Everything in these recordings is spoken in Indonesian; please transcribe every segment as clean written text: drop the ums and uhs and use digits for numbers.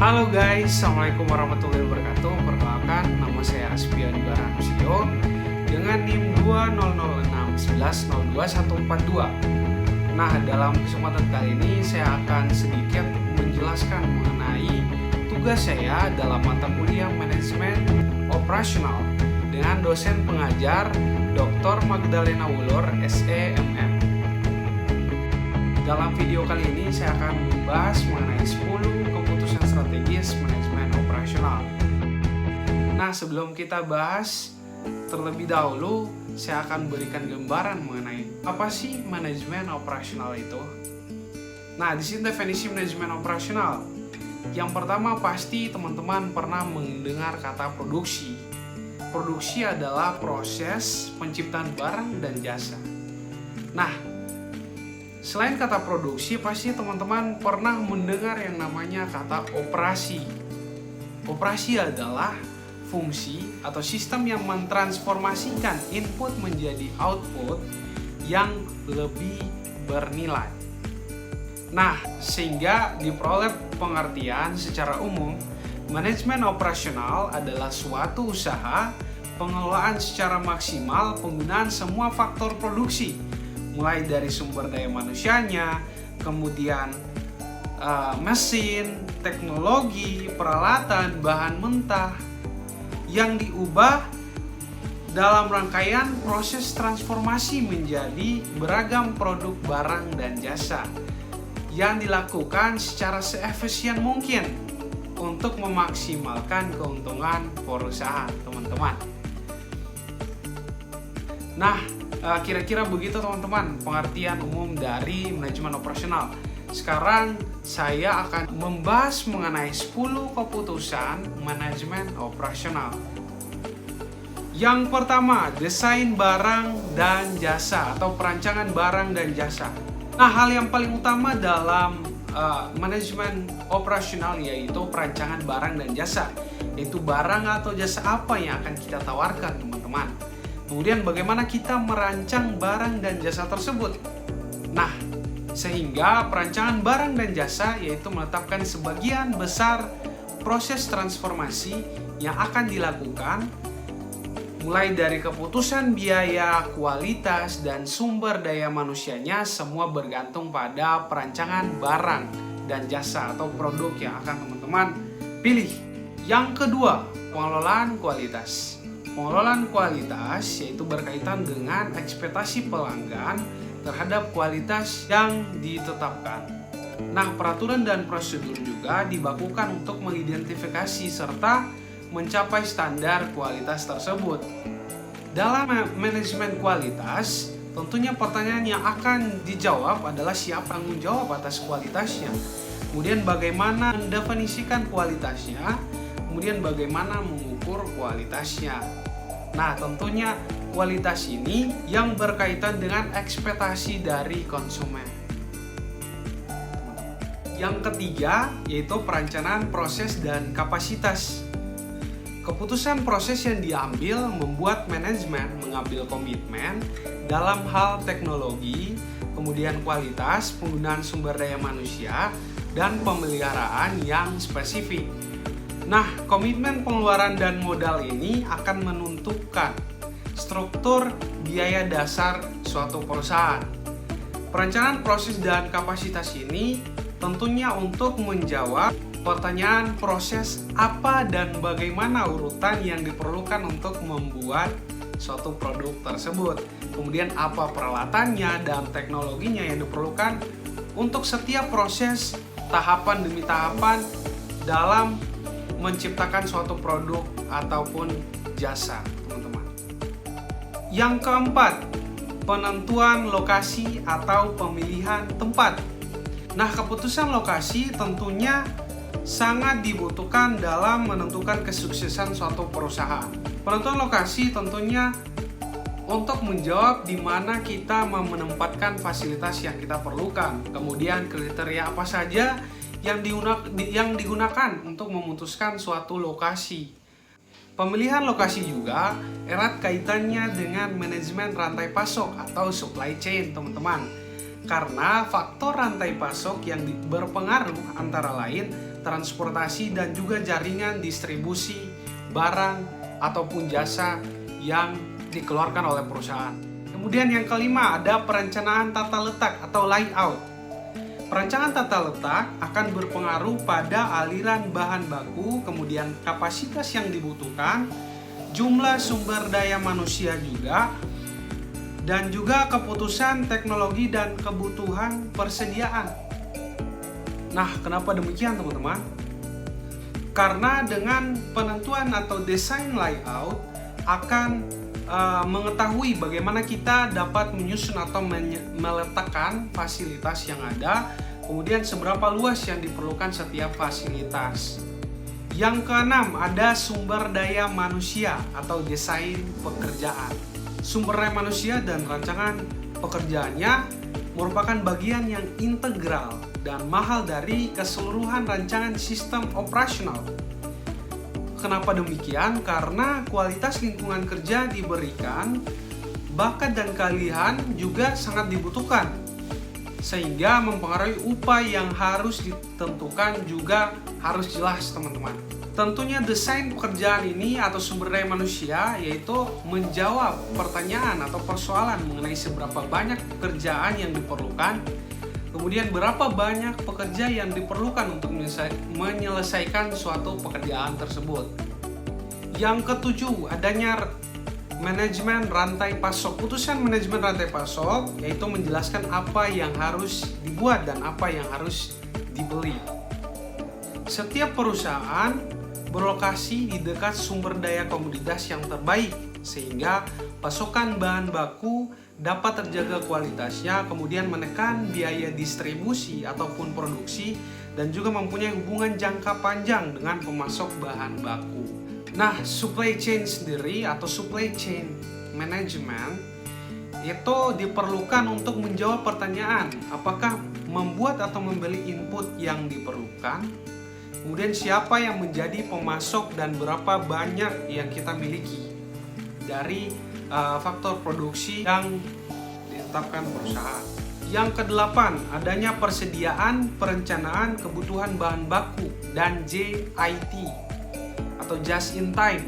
Halo guys, Assalamualaikum warahmatullahi wabarakatuh. Perkenalkan, nama saya Aspian Baranusio dengan NIM 20061102142. Nah, dalam kesempatan kali ini saya akan sedikit menjelaskan mengenai tugas saya dalam mata kuliah Manajemen Operasional dengan dosen pengajar Dr. Magdalena Wulor, SEMM. Dalam video kali ini saya akan membahas mengenai 10 keputusan strategis manajemen operasional. Nah, sebelum kita bahas, terlebih dahulu saya akan berikan gambaran mengenai apa sih manajemen operasional itu. Nah, di sini definisi manajemen operasional. Yang pertama pasti teman-teman pernah mendengar kata produksi. Produksi adalah proses penciptaan barang dan jasa. Nah, selain kata produksi, pasti teman-teman pernah mendengar yang namanya kata operasi. Operasi adalah fungsi atau sistem yang mentransformasikan input menjadi output yang lebih bernilai. Nah, sehingga diperoleh pengertian secara umum, manajemen operasional adalah suatu usaha pengelolaan secara maksimal penggunaan semua faktor produksi, mulai dari sumber daya manusianya, kemudian mesin, teknologi, peralatan, bahan mentah yang diubah dalam rangkaian proses transformasi menjadi beragam produk barang dan jasa yang dilakukan secara seefisien mungkin untuk memaksimalkan keuntungan perusahaan, teman-teman. Nah, kira-kira begitu teman-teman pengertian umum dari manajemen operasional. Sekarang saya akan membahas mengenai 10 keputusan manajemen operasional. Yang pertama, desain barang dan jasa atau perancangan barang dan jasa. Nah, hal yang paling utama dalam manajemen operasional yaitu perancangan barang dan jasa. Yaitu barang atau jasa apa yang akan kita tawarkan, teman-teman. Kemudian bagaimana kita merancang barang dan jasa tersebut. Nah, sehingga perancangan barang dan jasa yaitu menetapkan sebagian besar proses transformasi yang akan dilakukan, mulai dari keputusan biaya, kualitas, dan sumber daya manusianya, semua bergantung pada perancangan barang dan jasa atau produk yang akan teman-teman pilih. Yang kedua, pengelolaan kualitas. Pengelolaan kualitas yaitu berkaitan dengan ekspektasi pelanggan terhadap kualitas yang ditetapkan. Nah, peraturan dan prosedur juga dibakukan untuk mengidentifikasi serta mencapai standar kualitas tersebut. Dalam manajemen kualitas, tentunya pertanyaan yang akan dijawab adalah siapa tanggung jawab atas kualitasnya. Kemudian bagaimana mendefinisikan kualitasnya, kemudian bagaimana mengukur kualitasnya. Nah, tentunya kualitas ini yang berkaitan dengan ekspektasi dari konsumen. Yang ketiga, yaitu perencanaan proses dan kapasitas. Keputusan proses yang diambil membuat manajemen mengambil komitmen dalam hal teknologi, kemudian kualitas, penggunaan sumber daya manusia, dan pemeliharaan yang spesifik. Nah, komitmen pengeluaran dan modal ini akan menentukan struktur biaya dasar suatu perusahaan. Perencanaan proses dan kapasitas ini tentunya untuk menjawab pertanyaan proses apa dan bagaimana urutan yang diperlukan untuk membuat suatu produk tersebut. Kemudian apa peralatannya dan teknologinya yang diperlukan untuk setiap proses tahapan demi tahapan dalam menciptakan suatu produk ataupun jasa, teman-teman. Yang keempat, penentuan lokasi atau pemilihan tempat. Nah, keputusan lokasi tentunya sangat dibutuhkan dalam menentukan kesuksesan suatu perusahaan. Penentuan lokasi tentunya untuk menjawab di mana kita menempatkan fasilitas yang kita perlukan. Kemudian kriteria apa saja yang digunakan untuk memutuskan suatu lokasi. Pemilihan lokasi juga erat kaitannya dengan manajemen rantai pasok atau supply chain, teman-teman. Karena faktor rantai pasok yang berpengaruh antara lain transportasi, dan juga jaringan distribusi barang ataupun jasa yang dikeluarkan oleh perusahaan. Kemudian yang kelima ada perencanaan tata letak atau layout. Perencanaan tata letak akan berpengaruh pada aliran bahan baku, kemudian kapasitas yang dibutuhkan, jumlah sumber daya manusia juga, dan juga keputusan teknologi dan kebutuhan persediaan. Nah, kenapa demikian teman-teman? Karena dengan penentuan atau desain layout akan mengetahui bagaimana kita dapat menyusun atau meletakkan fasilitas yang ada, kemudian seberapa luas yang diperlukan setiap fasilitas. Yang keenam ada sumber daya manusia atau desain pekerjaan. Sumber daya manusia dan rancangan pekerjaannya merupakan bagian yang integral dan mahal dari keseluruhan rancangan sistem operasional. Kenapa demikian? Karena kualitas lingkungan kerja diberikan, bakat dan keahlian juga sangat dibutuhkan, sehingga mempengaruhi upaya yang harus ditentukan juga harus jelas teman-teman. Tentunya desain pekerjaan ini atau sumber daya manusia yaitu menjawab pertanyaan atau persoalan mengenai seberapa banyak pekerjaan yang diperlukan, kemudian berapa banyak pekerja yang diperlukan untuk menyelesaikan suatu pekerjaan tersebut. Yang ketujuh, adanya manajemen rantai pasok. Putusan manajemen rantai pasok yaitu menjelaskan apa yang harus dibuat dan apa yang harus dibeli. Setiap perusahaan berlokasi di dekat sumber daya komoditas yang terbaik, sehingga pasokan bahan baku dapat terjaga kualitasnya, kemudian menekan biaya distribusi ataupun produksi, dan juga mempunyai hubungan jangka panjang dengan pemasok bahan baku. Nah, supply chain sendiri atau supply chain management itu diperlukan untuk menjawab pertanyaan apakah membuat atau membeli input yang diperlukan, kemudian siapa yang menjadi pemasok dan berapa banyak yang kita miliki dari faktor produksi yang ditetapkan perusahaan. Yang kedelapan, adanya persediaan perencanaan kebutuhan bahan baku dan JIT atau just in time,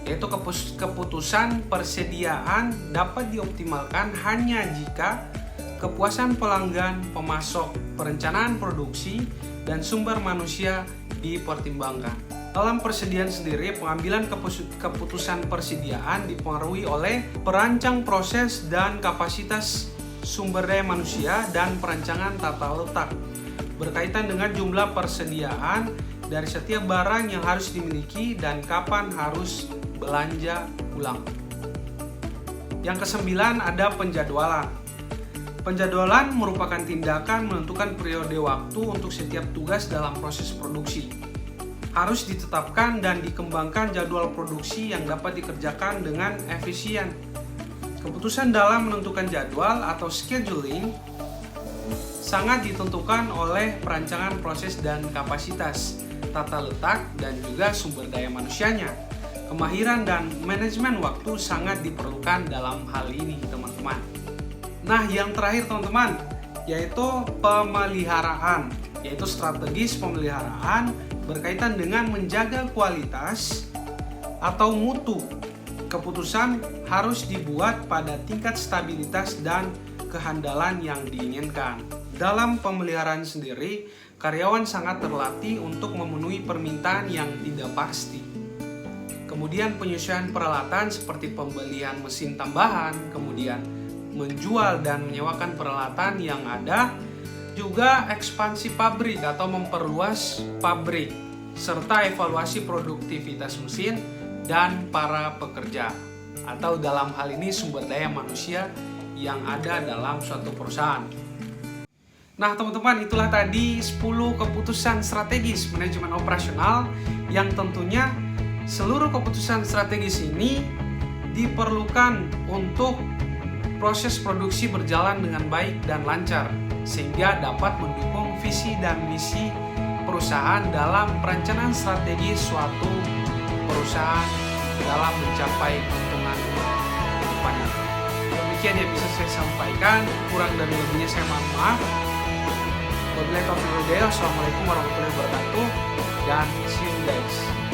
yaitu keputusan persediaan dapat dioptimalkan hanya jika kepuasan pelanggan, pemasok, perencanaan produksi, dan sumber manusia dipertimbangkan. Dalam persediaan sendiri, pengambilan keputusan persediaan dipengaruhi oleh perancang proses dan kapasitas sumber daya manusia dan perancangan tata letak, berkaitan dengan jumlah persediaan dari setiap barang yang harus dimiliki dan kapan harus belanja ulang. Yang kesembilan ada penjadwalan. Penjadwalan merupakan tindakan menentukan periode waktu untuk setiap tugas dalam proses produksi. Harus ditetapkan dan dikembangkan jadwal produksi yang dapat dikerjakan dengan efisien. Keputusan dalam menentukan jadwal atau scheduling sangat ditentukan oleh perancangan proses dan kapasitas, tata letak, dan juga sumber daya manusianya. Kemahiran dan manajemen waktu sangat diperlukan dalam hal ini, teman-teman. Nah, yang terakhir teman-teman, yaitu pemeliharaan, yaitu strategis pemeliharaan berkaitan dengan menjaga kualitas atau mutu. Keputusan harus dibuat pada tingkat stabilitas dan kehandalan yang diinginkan. Dalam pemeliharaan sendiri, karyawan sangat terlatih untuk memenuhi permintaan yang tidak pasti. Kemudian penyesuaian peralatan seperti pembelian mesin tambahan, kemudian menjual dan menyewakan peralatan yang ada, juga ekspansi pabrik atau memperluas pabrik, serta evaluasi produktivitas mesin dan para pekerja, atau dalam hal ini sumber daya manusia yang ada dalam suatu perusahaan. Nah teman-teman, itulah tadi 10 keputusan strategis manajemen operasional yang tentunya seluruh keputusan strategis ini diperlukan untuk proses produksi berjalan dengan baik dan lancar, sehingga dapat mendukung visi dan misi perusahaan dalam perencanaan strategi suatu perusahaan dalam mencapai keuntungan kedepannya. Demikian yang bisa saya sampaikan, kurang dan lebihnya saya mohon maaf. Wabillahi taufiq wal hidayah. Assalamualaikum warahmatullahi wabarakatuh, dan see you guys.